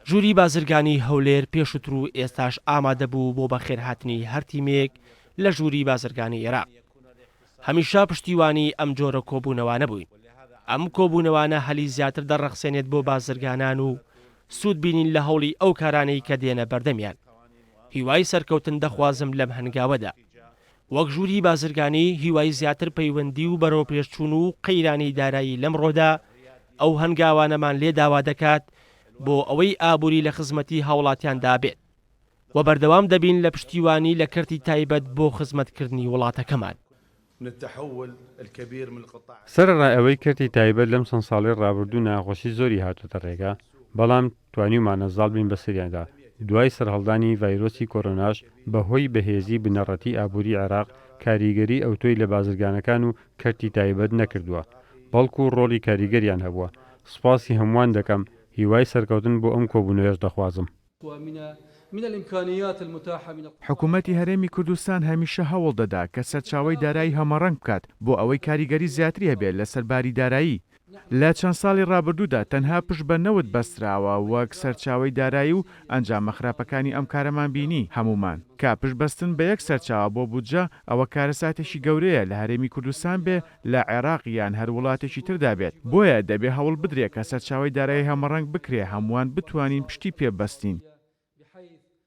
ژووری بازرگانی هەولێر پێشووتر و ئێستاش ئامادە بوو بۆ بەخێرهاتنی هەر تیمێک لە ژووری بازرگانی عێراق. هەمیشە پشتیوانی ئەم جۆرە کۆبوونەوانە بووین. ئەم کۆبوونەوانە هەلی زیاتر دەڕەخسێنێت بۆ بازرگانان و سوود بینین لە هەوڵی ئەو کارانەی کە دێنە بەردەمیان. هیوای سەرکەوتن دەخوازم لەم هەنگاوەدا. وەک ژووری بازرگانی هیوای زیاتر پەیوەندی و بەرەو پێشچوون و قەیرانی دارایی لەم ڕۆدا ئەو هەنگاوانەمان لێ داوا دەکات بۆ ئەوەی ئابووری لە خزمەتی هاوڵاتیاندا بێت و بەردەوام دەبین لە پشتیوانی لە کەرتی تایبەت بۆ خزمەتکردنی وڵاتەکەمان. سەرەڕای ئەوەی کەرتی تایبەت لەم چەند ساڵی ڕابردوو ناخۆشی زۆری هاتوتە ڕێگا، بەڵام توانیمانە زاڵ بین بە سریاندا. دوای سەرهەڵدانی ڤایرۆسی کۆرۆناش بەهۆی بەهێزی بنەڕەتی ئابووری عێراق کاریگەری ئەوتۆی لە بازرگانەکان و کەرتی تایبەت نەکردووە، بەڵکو ڕۆڵی کاریگەریان هەبووە. سوپاسی هەمووان دەکەم، هیوای سەرکەوتن بۆ ئەم کۆبوونەوەش دەخوازم. حکوومەتی هەرێمی کوردستان هەمیشە هەوڵ دەدا کە سەرچاوەی دارایی هەمەڕەنگ بکات بۆ ئەوەی کاریگەری زیاتری هەبێت لەسەر باری دارایی. لە چەند ساڵی ڕابردوودا تەنها پشت بە نەوت بەستراوە وەک سەرچاوەی دارایی و ئەنجامە خراپەکانی ئەم کارەمان بینی هەمومان کە پشت بەستن بە یەک سەرچاوە بۆ بودجە ئەوە کارەساتێکی گەورەیە لە هەرێمی کوردستان بێ لە عێراق یان هەر وڵاتێکی تردا بێت. بۆیە دەبێ هەوڵ بدرێت کە سەرچاوەی دارایی هەمەڕەنگ بکرێ هەمووان بتوانین پشتی پێ بەستین.